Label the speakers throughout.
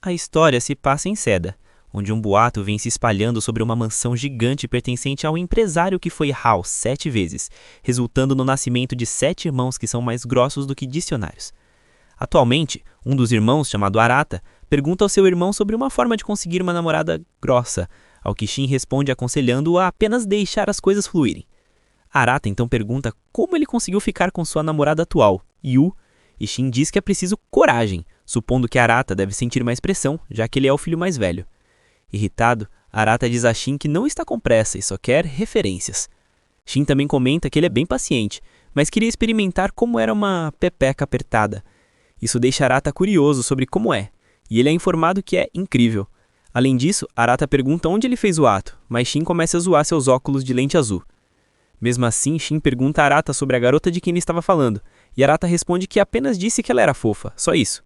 Speaker 1: A história se passa em Seda, onde um boato vem se espalhando sobre uma mansão gigante pertencente ao empresário que foi Hal 7 vezes, resultando no nascimento de 7 irmãos que são mais grossos do que dicionários. Atualmente, um dos irmãos, chamado Arata, pergunta ao seu irmão sobre uma forma de conseguir uma namorada grossa, ao que Shin responde aconselhando-o a apenas deixar as coisas fluírem. Arata então pergunta como ele conseguiu ficar com sua namorada atual, Yu, e Shin diz que é preciso coragem, supondo que Arata deve sentir mais pressão, já que ele é o filho mais velho. Irritado, Arata diz a Shin que não está com pressa e só quer referências. Shin também comenta que ele é bem paciente, mas queria experimentar como era uma pepeca apertada. Isso deixa Arata curioso sobre como é, e ele é informado que é incrível. Além disso, Arata pergunta onde ele fez o ato, mas Shin começa a zoar seus óculos de lente azul. Mesmo assim, Shin pergunta a Arata sobre a garota de quem ele estava falando, e Arata responde que apenas disse que ela era fofa, só isso.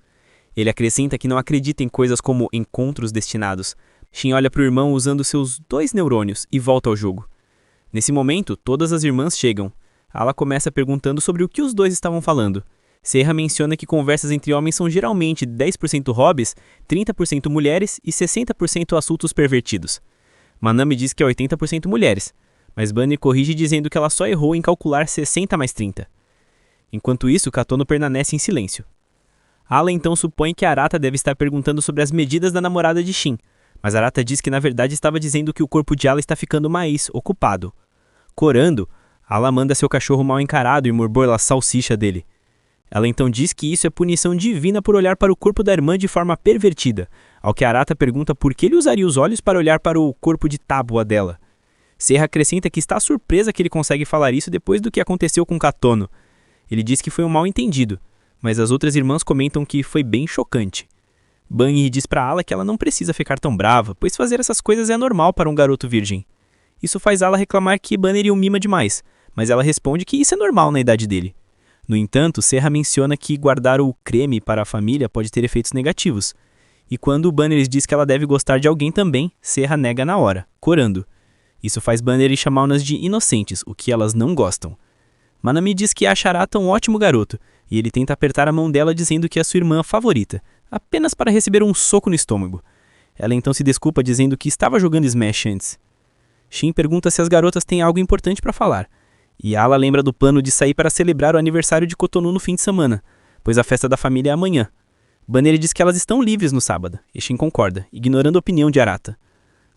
Speaker 1: Ele acrescenta que não acredita em coisas como encontros destinados. Shin olha para o irmão usando seus 2 neurônios e volta ao jogo. Nesse momento, todas as irmãs chegam. Ala começa perguntando sobre o que os dois estavam falando. Serra menciona que conversas entre homens são geralmente 10% hobbies, 30% mulheres e 60% assuntos pervertidos. Manami diz que é 80% mulheres, mas Bunny corrige dizendo que ela só errou em calcular 60 mais 30. Enquanto isso, Katono permanece em silêncio. Ala então supõe que Arata deve estar perguntando sobre as medidas da namorada de Shin, mas Arata diz que na verdade estava dizendo que o corpo de Ala está ficando mais ocupado. Corando, Ala manda seu cachorro mal encarado e murmura a salsicha dele. Ela então diz que isso é punição divina por olhar para o corpo da irmã de forma pervertida, ao que Arata pergunta por que ele usaria os olhos para olhar para o corpo de tábua dela. Serra acrescenta que está surpresa que ele consegue falar isso depois do que aconteceu com Katono. Ele diz que foi um mal-entendido, mas as outras irmãs comentam que foi bem chocante. Bunny diz para Ala que ela não precisa ficar tão brava, pois fazer essas coisas é normal para um garoto virgem. Isso faz Ala reclamar que Bunny o mima demais, mas ela responde que isso é normal na idade dele. No entanto, Serra menciona que guardar o creme para a família pode ter efeitos negativos. E quando Banner diz que ela deve gostar de alguém também, Serra nega na hora, corando. Isso faz Banner chamá-las de inocentes, o que elas não gostam. Manami diz que acha Arata um ótimo garoto, e ele tenta apertar a mão dela dizendo que é sua irmã favorita, apenas para receber um soco no estômago. Ela então se desculpa dizendo que estava jogando Smash antes. Shin pergunta se as garotas têm algo importante para falar. E Ala lembra do plano de sair para celebrar o aniversário de Cotonou no fim de semana, pois a festa da família é amanhã. Banner diz que elas estão livres no sábado, e Shin concorda, ignorando a opinião de Arata.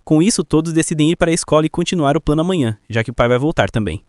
Speaker 1: Com isso, todos decidem ir para a escola e continuar o plano amanhã, já que o pai vai voltar também.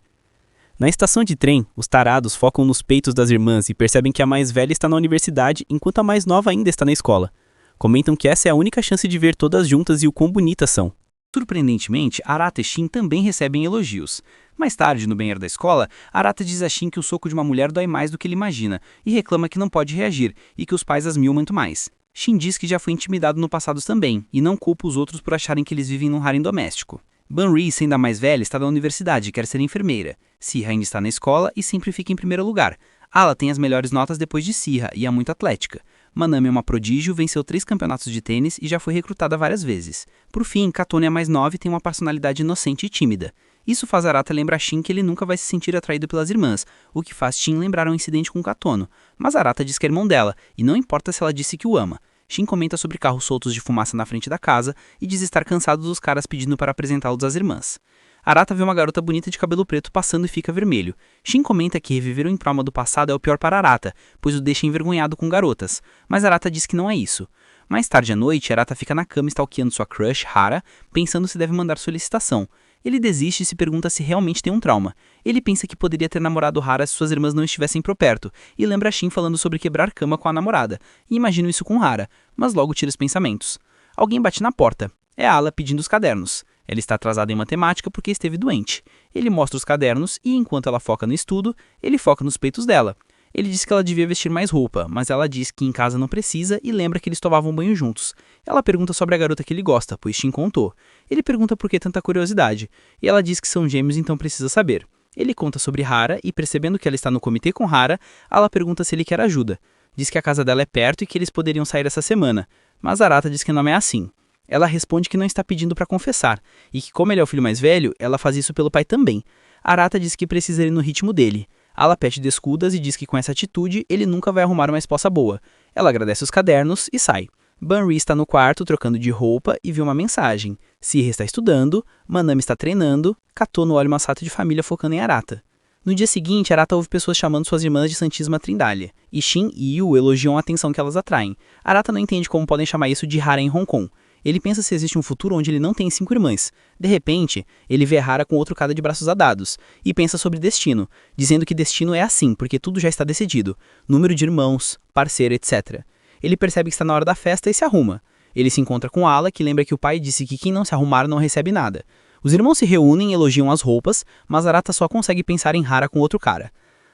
Speaker 1: Na estação de trem, os tarados focam nos peitos das irmãs e percebem que a mais velha está na universidade, enquanto a mais nova ainda está na escola. Comentam que essa é a única chance de ver todas juntas e o quão bonitas são. Surpreendentemente, Arata e Shin também recebem elogios. Mais tarde, no banheiro da escola, Arata diz a Shin que o soco de uma mulher dói mais do que ele imagina, e reclama que não pode reagir, e que os pais as mimam muito mais. Shin diz que já foi intimidado no passado também, e não culpa os outros por acharem que eles vivem num harém doméstico. Banri, sendo a mais velha, está na universidade e quer ser enfermeira. Sihha ainda está na escola e sempre fica em primeiro lugar. Ala tem as melhores notas depois de Sihha e é muito atlética. Manami é uma prodígio, venceu 3 campeonatos de tênis e já foi recrutada várias vezes. Por fim, Katono é a mais nova e tem uma personalidade inocente e tímida. Isso faz Arata lembrar Shin que ele nunca vai se sentir atraído pelas irmãs, o que faz Shin lembrar um incidente com Katono. Mas Arata diz que é irmão dela, e não importa se ela disse que o ama. Shin comenta sobre carros soltos de fumaça na frente da casa e diz estar cansado dos caras pedindo para apresentá-los às irmãs. Arata vê uma garota bonita de cabelo preto passando e fica vermelho. Shin comenta que reviver o trauma do passado é o pior para Arata, pois o deixa envergonhado com garotas, mas Arata diz que não é isso. Mais tarde à noite, Arata fica na cama stalkeando sua crush, Hara, pensando se deve mandar solicitação. Ele desiste e se pergunta se realmente tem um trauma. Ele pensa que poderia ter namorado Hara se suas irmãs não estivessem por perto, e lembra Shin falando sobre quebrar cama com a namorada, e imagina isso com Hara, mas logo tira os pensamentos. Alguém bate na porta. É Ala pedindo os cadernos. Ela está atrasada em matemática porque esteve doente. Ele mostra os cadernos e, enquanto ela foca no estudo, ele foca nos peitos dela. Ele diz que ela devia vestir mais roupa, mas ela diz que em casa não precisa e lembra que eles tomavam banho juntos. Ela pergunta sobre a garota que ele gosta, pois Shin contou. Ele pergunta por que tanta curiosidade, e ela diz que são gêmeos, então precisa saber. Ele conta sobre Hara e, percebendo que ela está no comitê com Hara, ela pergunta se ele quer ajuda. Diz que a casa dela é perto e que eles poderiam sair essa semana, mas Arata diz que não é assim. Ela responde que não está pedindo para confessar, e que como ele é o filho mais velho, ela faz isso pelo pai também. Arata diz que precisa ir no ritmo dele. Ala pede descuidas e diz que com essa atitude ele nunca vai arrumar uma esposa boa. Ela agradece os cadernos e sai.
Speaker 2: Banri está no quarto trocando de roupa e vê uma mensagem. Sihir está estudando, Manami está treinando, Katono olha uma sata de família focando em Arata. No dia seguinte, Arata ouve pessoas chamando suas irmãs de Santíssima Trindade, e Shin e Yu elogiam a atenção que elas atraem. Arata não entende como podem chamar isso de Hara em Hong Kong. Ele pensa se existe um futuro onde ele não tem 5 irmãs. De repente, ele vê Hara com outro cara de braços dados, e pensa sobre destino, dizendo que destino é assim, porque tudo já está decidido. Número de irmãos, parceiro, etc. Ele percebe que está na hora da festa e se arruma. Ele se encontra com Ala, que lembra que o pai disse que quem não se arrumar não recebe nada. Os irmãos se reúnem e elogiam as roupas, mas Arata só consegue pensar em Hara com outro cara.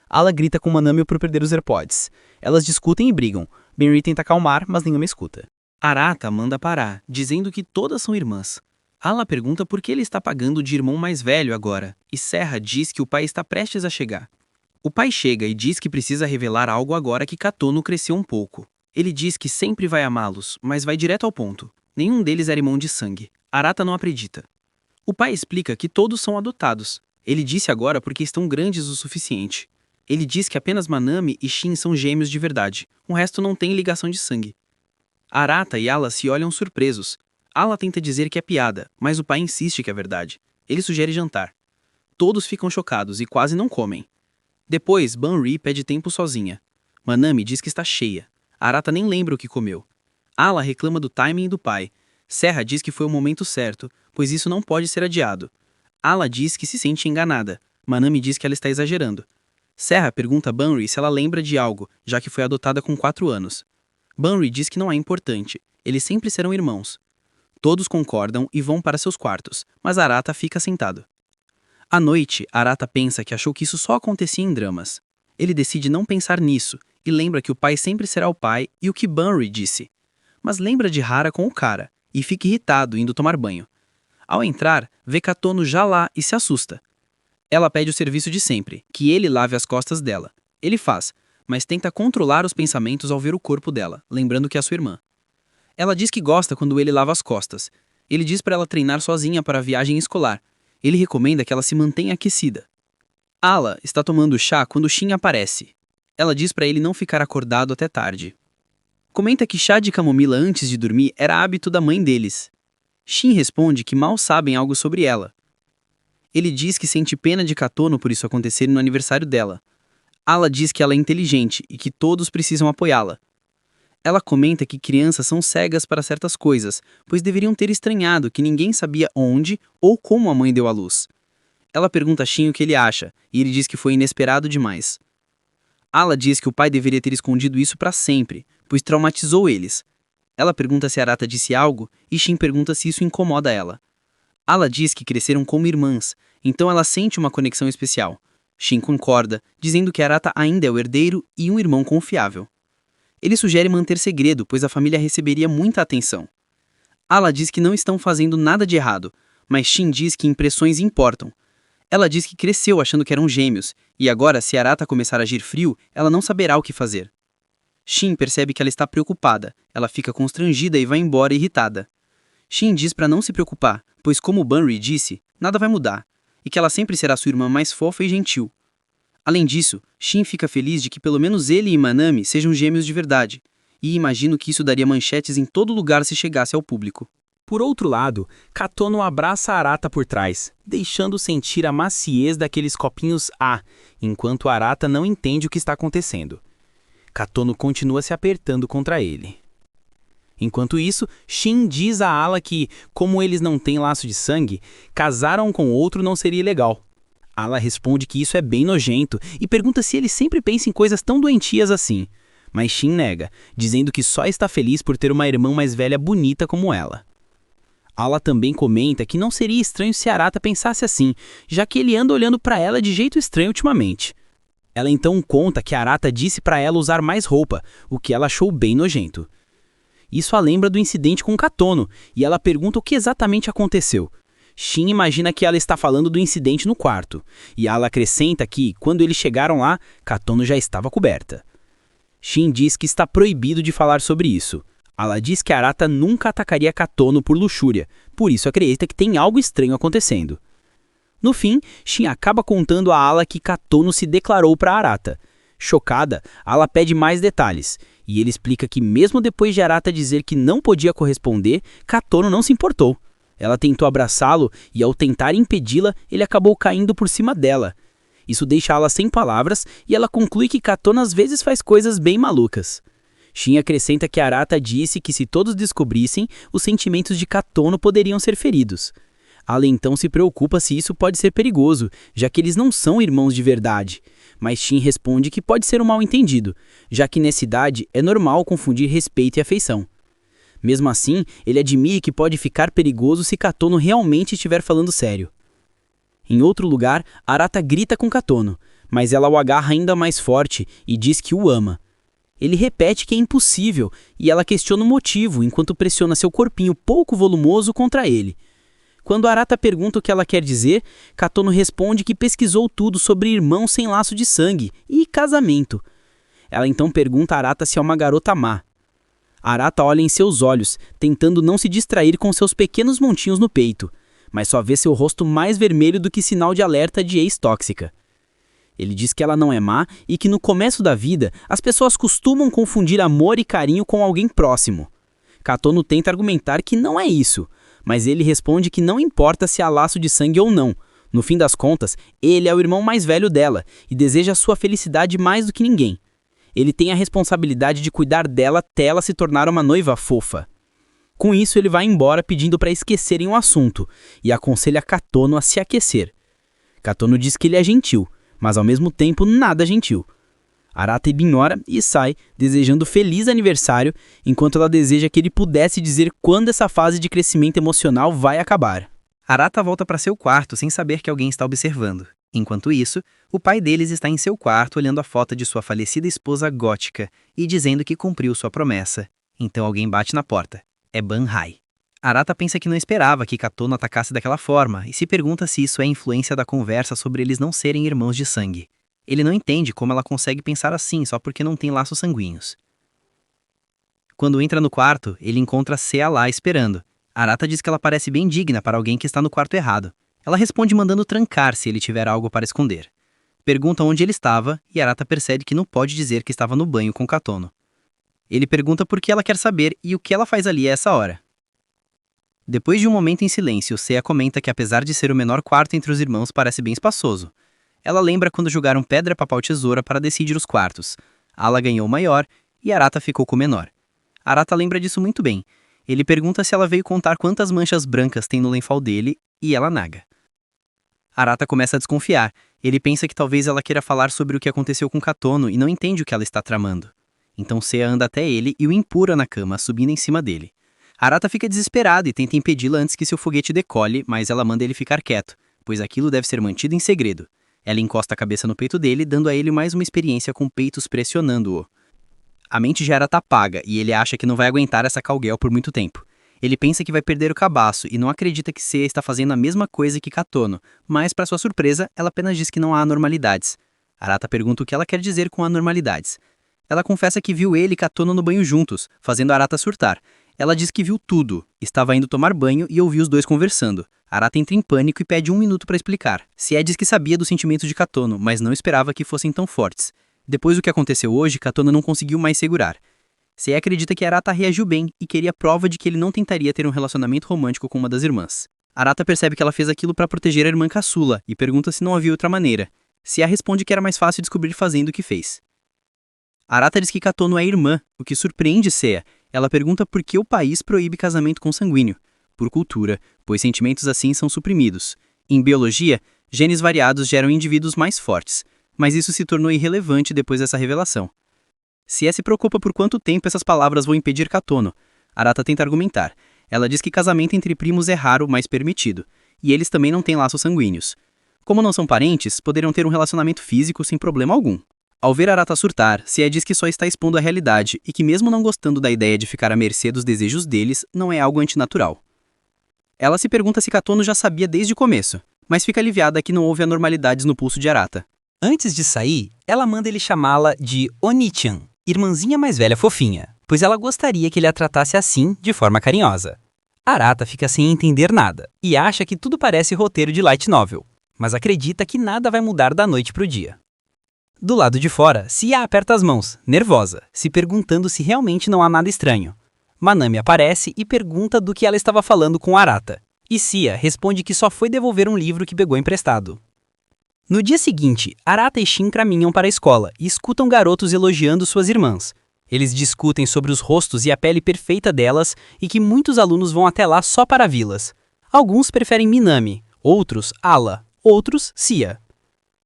Speaker 2: Ala grita com Manami por perder os AirPods. Elas discutem e brigam. Benri tenta acalmar, mas nenhuma escuta.
Speaker 3: Arata manda parar, dizendo que todas são irmãs. Ala pergunta por que ele está pagando de irmão mais velho agora, e Serra diz que o pai está prestes a chegar. O pai chega e diz que precisa revelar algo agora que Katono cresceu um pouco. Ele diz que sempre vai amá-los, mas vai direto ao ponto. Nenhum deles era irmão de sangue. Arata não acredita. O pai explica que todos são adotados. Ele disse agora porque estão grandes o suficiente. Ele diz que apenas Manami e Shin são gêmeos de verdade. O resto não tem ligação de sangue. Arata e Ala se olham surpresos. Ala tenta dizer que é piada, mas o pai insiste que é verdade. Ele sugere jantar. Todos ficam chocados e quase não comem. Depois, Banri pede tempo sozinha. Manami diz que está cheia. Arata nem lembra o que comeu. Ala reclama do timing do pai. Serra diz que foi o momento certo, pois isso não pode ser adiado. Ala diz que se sente enganada. Manami diz que ela está exagerando. Serra pergunta a Banri se ela lembra de algo, já que foi adotada com 4 anos. Banri diz que não é importante. Eles sempre serão irmãos. Todos concordam e vão para seus quartos, mas Arata fica sentado. À noite, Arata pensa que achou que isso só acontecia em dramas. Ele decide não pensar nisso e lembra que o pai sempre será o pai e o que Banri disse. Mas lembra de Hara com o cara e fica irritado indo tomar banho. Ao entrar, vê Katono já lá e se assusta. Ela pede o serviço de sempre, que ele lave as costas dela. Ele faz, mas tenta controlar os pensamentos ao ver o corpo dela, lembrando que é sua irmã. Ela diz que gosta quando ele lava as costas. Ele diz para ela treinar sozinha para a viagem escolar. Ele recomenda que ela se mantenha aquecida. Ala está tomando chá quando Shin aparece. Ela diz para ele não ficar acordado até tarde. Comenta que chá de camomila antes de dormir era hábito da mãe deles. Shin responde que mal sabem algo sobre ela. Ele diz que sente pena de Katono por isso acontecer no aniversário dela. Ala diz que ela é inteligente e que todos precisam apoiá-la. Ela comenta que crianças são cegas para certas coisas, pois deveriam ter estranhado que ninguém sabia onde ou como a mãe deu à luz. Ela pergunta a Shin o que ele acha, e ele diz que foi inesperado demais. Ala diz que o pai deveria ter escondido isso para sempre, pois traumatizou eles. Ela pergunta se Arata disse algo, e Shin pergunta se isso incomoda ela. Ala diz que cresceram como irmãs, então ela sente uma conexão especial. Shin concorda, dizendo que Arata ainda é o herdeiro e um irmão confiável. Ele sugere manter segredo, pois a família receberia muita atenção. Ala diz que não estão fazendo nada de errado, mas Shin diz que impressões importam. Ela diz que cresceu achando que eram gêmeos, e agora, se Arata começar a agir frio, ela não saberá o que fazer. Shin percebe que ela está preocupada, ela fica constrangida e vai embora irritada. Shin diz para não se preocupar, pois como Banri disse, nada vai mudar, e que ela sempre será sua irmã mais fofa e gentil. Além disso, Shin fica feliz de que pelo menos ele e Manami sejam gêmeos de verdade, e imagino que isso daria manchetes em todo lugar se chegasse ao público.
Speaker 2: Por outro lado, Katono abraça Arata por trás, deixando sentir a maciez daqueles copinhos A, enquanto Arata não entende o que está acontecendo. Katono continua se apertando contra ele. Enquanto isso, Shin diz a Ala que, como eles não têm laço de sangue, casar um com outro não seria legal. Ala responde que isso é bem nojento e pergunta se ele sempre pensa em coisas tão doentias assim. Mas Shin nega, dizendo que só está feliz por ter uma irmã mais velha bonita como ela. Ala também comenta que não seria estranho se Arata pensasse assim, já que ele anda olhando para ela de jeito estranho ultimamente. Ela então conta que Arata disse para ela usar mais roupa, o que ela achou bem nojento. Isso a lembra do incidente com Katono, e ela pergunta o que exatamente aconteceu. Shin imagina que ela está falando do incidente no quarto, e Ala acrescenta que, quando eles chegaram lá, Katono já estava coberta. Shin diz que está proibido de falar sobre isso. Ala diz que Arata nunca atacaria Katono por luxúria, por isso acredita que tem algo estranho acontecendo. No fim, Shin acaba contando a Ala que Katono se declarou para Arata. Chocada, Ala pede mais detalhes, E ele explica que mesmo depois de Arata dizer que não podia corresponder, Katono não se importou. Ela tentou abraçá-lo e ao tentar impedi-la, ele acabou caindo por cima dela. Isso deixa ela sem palavras e ela conclui que Katono às vezes faz coisas bem malucas. Shin acrescenta que Arata disse que se todos descobrissem, os sentimentos de Katono poderiam ser feridos. Ala então se preocupa se isso pode ser perigoso, já que eles não são irmãos de verdade. Mas Shin responde que pode ser um mal-entendido, já que nessa idade é normal confundir respeito e afeição. Mesmo assim, ele admite que pode ficar perigoso se Katono realmente estiver falando sério. Em outro lugar, Arata grita com Katono, mas ela o agarra ainda mais forte e diz que o ama. Ele repete que é impossível e ela questiona o motivo enquanto pressiona seu corpinho pouco volumoso contra ele. Quando Arata pergunta o que ela quer dizer, Katono responde que pesquisou tudo sobre irmãos sem laço de sangue e casamento. Ela então pergunta a Arata se é uma garota má. Arata olha em seus olhos, tentando não se distrair com seus pequenos montinhos no peito, mas só vê seu rosto mais vermelho do que sinal de alerta de ex-tóxica. Ele diz que ela não é má e que no começo da vida as pessoas costumam confundir amor e carinho com alguém próximo. Katono tenta argumentar que não é isso, mas ele responde que não importa se há laço de sangue ou não. No fim das contas, ele é o irmão mais velho dela e deseja sua felicidade mais do que ninguém. Ele tem a responsabilidade de cuidar dela até ela se tornar uma noiva fofa. Com isso, ele vai embora pedindo para esquecerem o assunto e aconselha Katono a se aquecer. Katono diz que ele é gentil, mas ao mesmo tempo nada gentil. Arata ignora e sai, desejando feliz aniversário, enquanto ela deseja que ele pudesse dizer quando essa fase de crescimento emocional vai acabar.
Speaker 3: Arata volta para seu quarto sem saber que alguém está observando. Enquanto isso, o pai deles está em seu quarto olhando a foto de sua falecida esposa gótica e dizendo que cumpriu sua promessa. Então alguém bate na porta. É Banhai. Arata pensa que não esperava que Katono atacasse daquela forma e se pergunta se isso é influência da conversa sobre eles não serem irmãos de sangue. Ele não entende como ela consegue pensar assim só porque não tem laços sanguíneos. Quando entra no quarto, ele encontra Sea lá esperando. Arata diz que ela parece bem digna para alguém que está no quarto errado. Ela responde mandando trancar se ele tiver algo para esconder. Pergunta onde ele estava e Arata percebe que não pode dizer que estava no banho com Katono. Ele pergunta por que ela quer saber e o que ela faz ali a essa hora. Depois de um momento em silêncio, Sea comenta que apesar de ser o menor quarto entre os irmãos, parece bem espaçoso. Ela lembra quando jogaram pedra, papel, tesoura para decidir os quartos. Ala ganhou o maior e Arata ficou com o menor. Arata lembra disso muito bem. Ele pergunta se ela veio contar quantas manchas brancas tem no lençol dele e ela nega. Arata começa a desconfiar. Ele pensa que talvez ela queira falar sobre o que aconteceu com Katono e não entende o que ela está tramando. Então Sea anda até ele e o empurra na cama, subindo em cima dele. Arata fica desesperada e tenta impedi-la antes que seu foguete decole, mas ela manda ele ficar quieto, pois aquilo deve ser mantido em segredo. Ela encosta a cabeça no peito dele, dando a ele mais uma experiência com peitos pressionando-o. A mente de Arata apaga e ele acha que não vai aguentar essa cowgirl por muito tempo. Ele pensa que vai perder o cabaço e não acredita que Sea está fazendo a mesma coisa que Katono, mas, para sua surpresa, ela apenas diz que não há anormalidades. Arata pergunta o que ela quer dizer com anormalidades. Ela confessa que viu ele e Katono no banho juntos, fazendo Arata surtar. Ela diz que viu tudo, estava indo tomar banho e ouviu os dois conversando. Arata entra em pânico e pede 1 minuto para explicar. Sea diz que sabia dos sentimentos de Katono, mas não esperava que fossem tão fortes. Depois do que aconteceu hoje, Katono não conseguiu mais segurar. Sea acredita que Arata reagiu bem e queria prova de que ele não tentaria ter um relacionamento romântico com uma das irmãs. Arata percebe que ela fez aquilo para proteger a irmã caçula e pergunta se não havia outra maneira. Sea responde que era mais fácil descobrir fazendo o que fez. Arata diz que Katono é irmã, o que surpreende Sea. Ela pergunta por que o país proíbe casamento consanguíneo. Por cultura, pois sentimentos assim são suprimidos. Em biologia, genes variados geram indivíduos mais fortes, mas isso se tornou irrelevante depois dessa revelação. Sea se preocupa por quanto tempo essas palavras vão impedir Katono. Arata tenta argumentar. Ela diz que casamento entre primos é raro, mas permitido, e eles também não têm laços sanguíneos. Como não são parentes, poderiam ter um relacionamento físico sem problema algum. Ao ver Arata surtar, Sea diz que só está expondo a realidade e que mesmo não gostando da ideia de ficar à mercê dos desejos deles, não é algo antinatural. Ela se pergunta se Katono já sabia desde o começo, mas fica aliviada que não houve anormalidades no pulso de Arata.
Speaker 4: Antes de sair, ela manda ele chamá-la de Oni-chan, irmãzinha mais velha fofinha, pois ela gostaria que ele a tratasse assim, de forma carinhosa. Arata fica sem entender nada e acha que tudo parece roteiro de light novel, mas acredita que nada vai mudar da noite pro dia. Do lado de fora, Sia aperta as mãos, nervosa, se perguntando se realmente não há nada estranho. Manami aparece e pergunta do que ela estava falando com Arata, e Sia responde que só foi devolver um livro que pegou emprestado. No dia seguinte, Arata e Shin caminham para a escola e escutam garotos elogiando suas irmãs. Eles discutem sobre os rostos e a pele perfeita delas e que muitos alunos vão até lá só para vê-las. Alguns preferem Minami, outros Ala, outros Sia.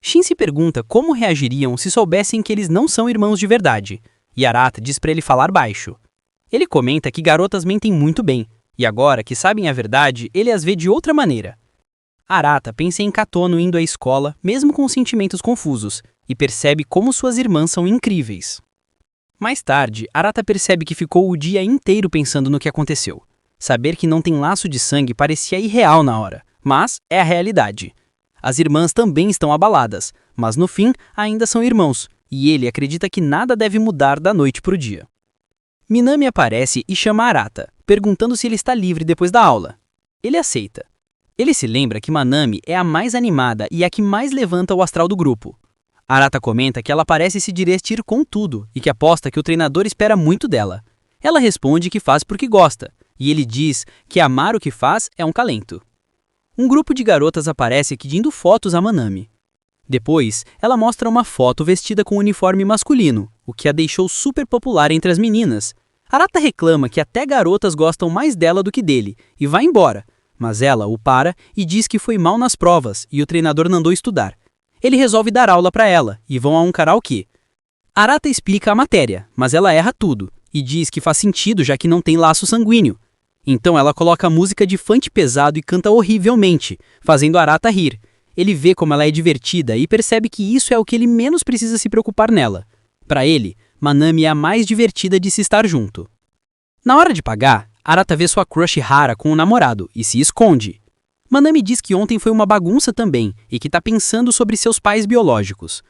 Speaker 4: Shin se pergunta como reagiriam se soubessem que eles não são irmãos de verdade, e Arata diz para ele falar baixo. Ele comenta que garotas mentem muito bem, e agora que sabem a verdade, ele as vê de outra maneira. Arata pensa em Katono indo à escola, mesmo com sentimentos confusos, e percebe como suas irmãs são incríveis. Mais tarde, Arata percebe que ficou o dia inteiro pensando no que aconteceu. Saber que não tem laço de sangue parecia irreal na hora, mas é a realidade. As irmãs também estão abaladas, mas no fim ainda são irmãos, e ele acredita que nada deve mudar da noite para o dia. Minami aparece e chama Arata, perguntando se ele está livre depois da aula. Ele aceita. Ele se lembra que Manami é a mais animada e a que mais levanta o astral do grupo. Arata comenta que ela parece se divertir com tudo e que aposta que o treinador espera muito dela. Ela responde que faz porque gosta, e ele diz que amar o que faz é um talento. Um grupo de garotas aparece pedindo fotos a Manami. Depois, ela mostra uma foto vestida com um uniforme masculino, o que a deixou super popular entre as meninas. Arata reclama que até garotas gostam mais dela do que dele, e vai embora, mas ela o para e diz que foi mal nas provas e o treinador mandou estudar. Ele resolve dar aula para ela, e vão a um karaokê. Arata explica a matéria, mas ela erra tudo, e diz que faz sentido já que não tem laço sanguíneo. Então ela coloca música de funk pesado e canta horrivelmente, fazendo Arata rir. Ele vê como ela é divertida e percebe que isso é o que ele menos precisa se preocupar nela. Para ele, Manami é a mais divertida de se estar junto. Na hora de pagar, Arata vê sua crush Hara com o namorado e se esconde. Manami diz que ontem foi uma bagunça também e que está pensando sobre seus pais biológicos.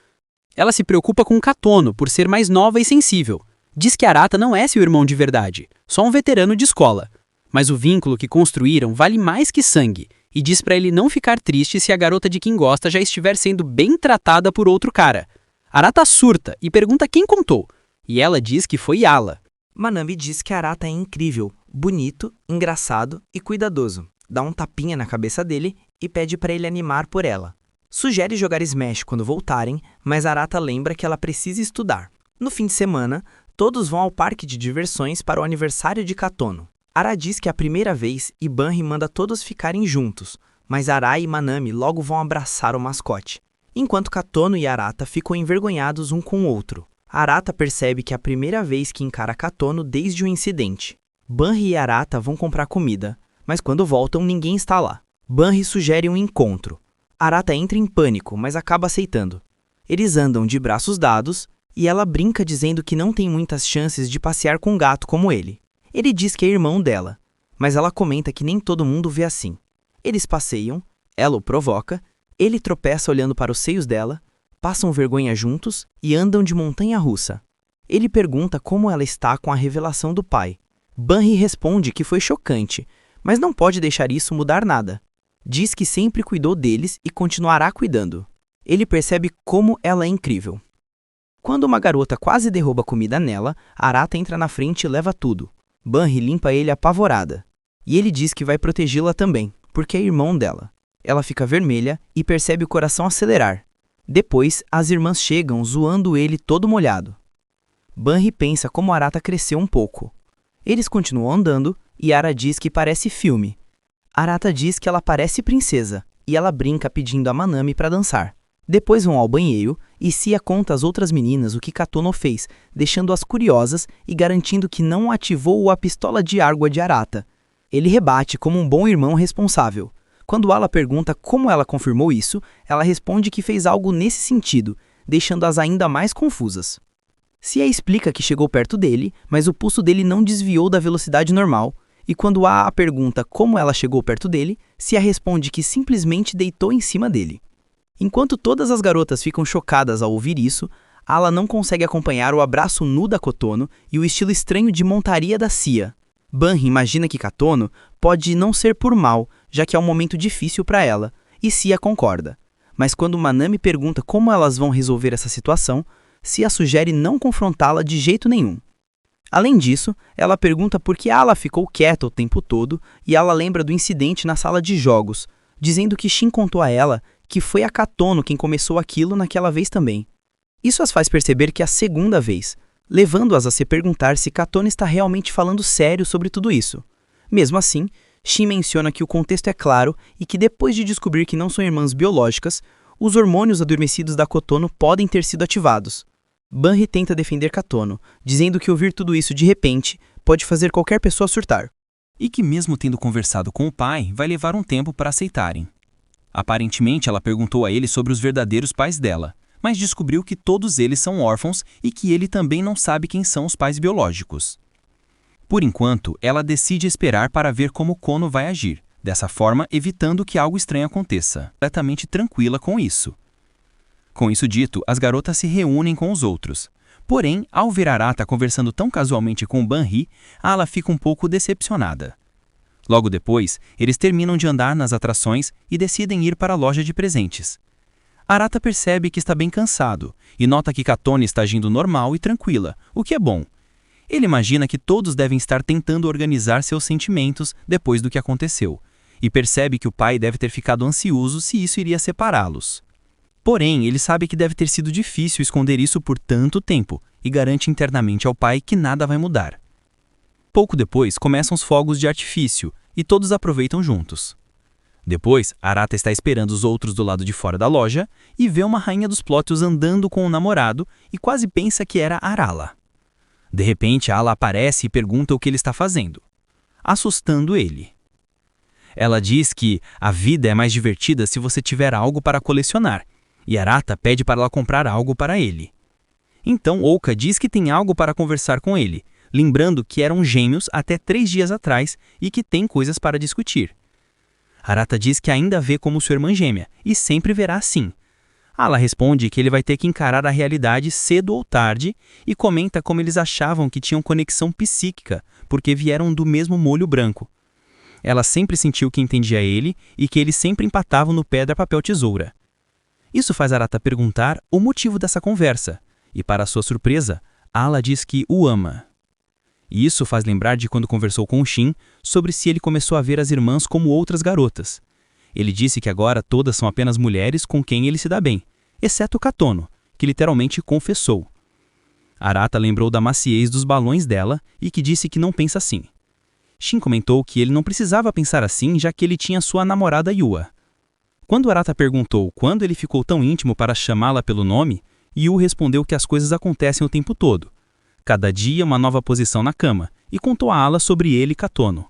Speaker 4: Ela se preocupa com Katono por ser mais nova e sensível. Diz que Arata não é seu irmão de verdade, só um veterano de escola. Mas o vínculo que construíram vale mais que sangue, e diz pra ele não ficar triste se a garota de quem gosta já estiver sendo bem tratada por outro cara. Arata surta e pergunta quem contou, e ela diz que foi Ala.
Speaker 5: Manami diz que Arata é incrível, bonito, engraçado e cuidadoso. Dá um tapinha na cabeça dele e pede pra ele animar por ela. Sugere jogar Smash quando voltarem, mas Arata lembra que ela precisa estudar. No fim de semana, todos vão ao parque de diversões para o aniversário de Katono. Ara diz que é a primeira vez e Banri manda todos ficarem juntos, mas Ara e Manami logo vão abraçar o mascote, enquanto Katono e Arata ficam envergonhados um com o outro. Arata percebe que é a primeira vez que encara Katono desde o incidente. Banri e Arata vão comprar comida, mas quando voltam ninguém está lá. Banri sugere um encontro. Arata entra em pânico, mas acaba aceitando. Eles andam de braços dados e ela brinca dizendo que não tem muitas chances de passear com um gato como ele. Ele diz que é irmão dela, mas ela comenta que nem todo mundo vê assim. Eles passeiam, ela o provoca, ele tropeça olhando para os seios dela, passam vergonha juntos e andam de montanha-russa. Ele pergunta como ela está com a revelação do pai. Banri responde que foi chocante, mas não pode deixar isso mudar nada. Diz que sempre cuidou deles e continuará cuidando. Ele percebe como ela é incrível. Quando uma garota quase derruba comida nela, Arata entra na frente e leva tudo. Banri limpa ele apavorada. E ele diz que vai protegê-la também, porque é irmão dela. Ela fica vermelha e percebe o coração acelerar. Depois, as irmãs chegam zoando ele todo molhado. Banri pensa como Arata cresceu um pouco. Eles continuam andando e Ara diz que parece filme. Arata diz que ela parece princesa e ela brinca pedindo a Manami para dançar. Depois vão ao banheiro e Sia conta às outras meninas o que Katono fez, deixando-as curiosas e garantindo que não ativou a pistola de água de Arata. Ele rebate como um bom irmão responsável. Quando Ala pergunta como ela confirmou isso, ela responde que fez algo nesse sentido, deixando-as ainda mais confusas. Sia explica que chegou perto dele, mas o pulso dele não desviou da velocidade normal, e quando a pergunta como ela chegou perto dele, Sia responde que simplesmente deitou em cima dele. Enquanto todas as garotas ficam chocadas ao ouvir isso, Ala não consegue acompanhar o abraço nu da Katono e o estilo estranho de montaria da Sia. Banri imagina que Katono pode não ser por mal, já que é um momento difícil para ela, e Sia concorda. mas quando Manami pergunta como elas vão resolver essa situação, Sia sugere não confrontá-la de jeito nenhum. Além disso, ela pergunta por que Ala ficou quieta o tempo todo e ela lembra do incidente na sala de jogos, dizendo que Shin contou a ela que foi a Katono quem começou aquilo naquela vez também. Isso as faz perceber que é a segunda vez, levando-as a se perguntar se Katono está realmente falando sério sobre tudo isso. Mesmo assim, Shin menciona que o contexto é claro e que depois de descobrir que não são irmãs biológicas, os hormônios adormecidos da Kotono podem ter sido ativados. Banri tenta defender Katono, dizendo que ouvir tudo isso de repente pode fazer qualquer pessoa surtar.
Speaker 2: E que mesmo tendo conversado com o pai, vai levar um tempo para aceitarem. Aparentemente, ela perguntou a ele sobre os verdadeiros pais dela, mas descobriu que todos eles são órfãos e que ele também não sabe quem são os pais biológicos. Por enquanto, ela decide esperar para ver como Kono vai agir, dessa forma evitando que algo estranho aconteça, completamente tranquila com isso. Com isso dito, as garotas se reúnem com os outros. Porém, ao ver Arata conversando tão casualmente com Banri, Ala fica um pouco decepcionada. Logo depois, eles terminam de andar nas atrações e decidem ir para a loja de presentes. Arata percebe que está bem cansado e nota que Katone está agindo normal e tranquila, o que é bom. Ele imagina que todos devem estar tentando organizar seus sentimentos depois do que aconteceu, e percebe que o pai deve ter ficado ansioso se isso iria separá-los. Porém, ele sabe que deve ter sido difícil esconder isso por tanto tempo e garante internamente ao pai que nada vai mudar. Pouco depois, começam os fogos de artifício e todos aproveitam juntos. Depois, Arata está esperando os outros do lado de fora da loja e vê uma rainha dos Plotios andando com o namorado e quase pensa que era Arala. De repente, Ala aparece e pergunta o que ele está fazendo, assustando ele. Ela diz que a vida é mais divertida se você tiver algo para colecionar, e Arata pede para ela comprar algo para ele. Então Ouka diz que tem algo para conversar com ele, lembrando que eram gêmeos até 3 dias atrás e que tem coisas para discutir. Arata diz que ainda vê como sua irmã gêmea e sempre verá assim. Ala responde que ele vai ter que encarar a realidade cedo ou tarde e comenta como eles achavam que tinham conexão psíquica porque vieram do mesmo molho branco. Ela sempre sentiu que entendia ele e que eles sempre empatavam no pedra, papel, tesoura. Isso faz Arata perguntar o motivo dessa conversa, e para sua surpresa, Ala diz que o ama. E isso faz lembrar de quando conversou com o Shin sobre se ele começou a ver as irmãs como outras garotas. Ele disse que agora todas são apenas mulheres com quem ele se dá bem, exceto Katono, que literalmente confessou. Arata lembrou da maciez dos balões dela e que disse que não pensa assim. Shin comentou que ele não precisava pensar assim, já que ele tinha sua namorada Yua. Quando Arata perguntou quando ele ficou tão íntimo para chamá-la pelo nome, Yu respondeu que as coisas acontecem o tempo todo. Cada dia uma nova posição na cama, e contou a Ala sobre ele e Katono.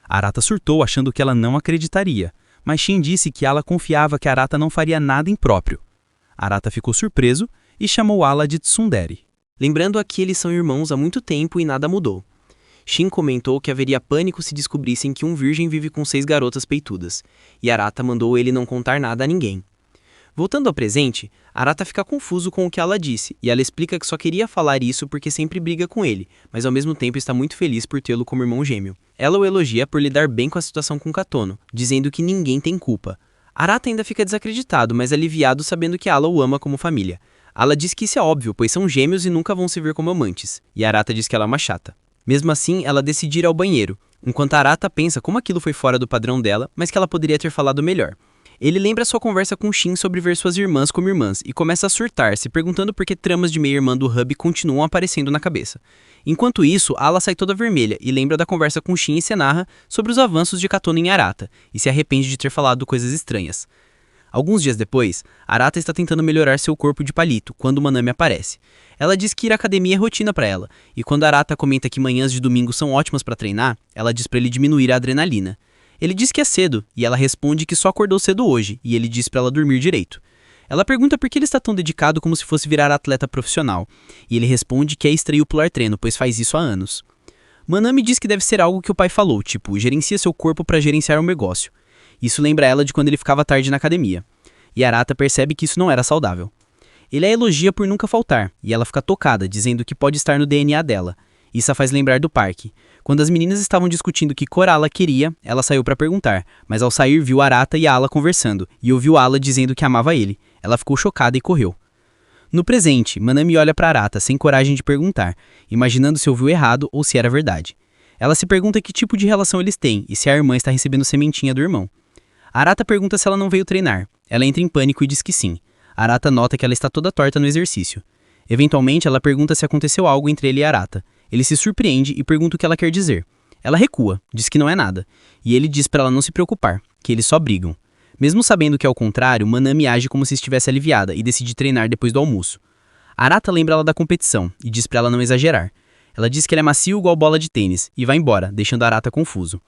Speaker 2: Arata surtou achando que ela não acreditaria, mas Shin disse que Ala confiava que Arata não faria nada impróprio. Arata ficou surpreso e chamou Ala de Tsundere.
Speaker 3: Lembrando que eles são irmãos há muito tempo e nada mudou. Shin comentou que haveria pânico se descobrissem que um virgem vive com 6 garotas peitudas, e Arata mandou ele não contar nada a ninguém. Voltando ao presente, Arata fica confuso com o que ela disse, e ela explica que só queria falar isso porque sempre briga com ele, mas ao mesmo tempo está muito feliz por tê-lo como irmão gêmeo. Ela o elogia por lidar bem com a situação com Katono, dizendo que ninguém tem culpa. Arata ainda fica desacreditado, mas aliviado sabendo que Ala o ama como família. Ala diz que isso é óbvio, pois são gêmeos e nunca vão se ver como amantes, e Arata diz que ela é uma chata. Mesmo assim, ela decide ir ao banheiro, enquanto Arata pensa como aquilo foi fora do padrão dela, mas que ela poderia ter falado melhor. Ele lembra sua conversa com Shin sobre ver suas irmãs como irmãs e começa a surtar, se perguntando por que tramas de meia-irmã do Hub continuam aparecendo na cabeça. Enquanto isso, Ala sai toda vermelha e lembra da conversa com Shin e se narra sobre os avanços de Katono em Arata, e se arrepende de ter falado coisas estranhas. Alguns dias depois, Arata está tentando melhorar seu corpo de palito, quando Manami aparece. Ela diz que ir à academia é rotina para ela, e quando Arata comenta que manhãs de domingo são ótimas para treinar, ela diz para ele diminuir a adrenalina. Ele diz que é cedo, e ela responde que só acordou cedo hoje, e ele diz para ela dormir direito. Ela pergunta por que ele está tão dedicado como se fosse virar atleta profissional, e ele responde que é extrair o pular treino, pois faz isso há anos. Manami diz que deve ser algo que o pai falou, tipo, gerencia seu corpo para gerenciar o negócio. Isso lembra ela de quando ele ficava tarde na academia. E Arata percebe que isso não era saudável. Ele a elogia por nunca faltar, e ela fica tocada, dizendo que pode estar no DNA dela.
Speaker 2: Isso a faz lembrar do parque. Quando as meninas estavam discutindo o que Corala queria, ela saiu para perguntar, mas ao sair viu Arata e Ala conversando, e ouviu Ala dizendo que amava ele. Ela ficou chocada e correu. No presente, Manami olha para Arata sem coragem de perguntar, imaginando se ouviu errado ou se era verdade. Ela se pergunta que tipo de relação eles têm e se a irmã está recebendo sementinha do irmão. Arata pergunta se ela não veio treinar. Ela entra em pânico e diz que sim. Arata nota que ela está toda torta no exercício. Eventualmente, ela pergunta se aconteceu algo entre ele e Arata. Ele se surpreende e pergunta o que ela quer dizer. Ela recua, diz que não é nada, e ele diz para ela não se preocupar, que eles só brigam. Mesmo sabendo que é o contrário, Manami age como se estivesse aliviada e decide treinar depois do almoço. Arata lembra ela da competição e diz para ela não exagerar. Ela diz que ele é macio igual bola de tênis e vai embora, deixando Arata confuso.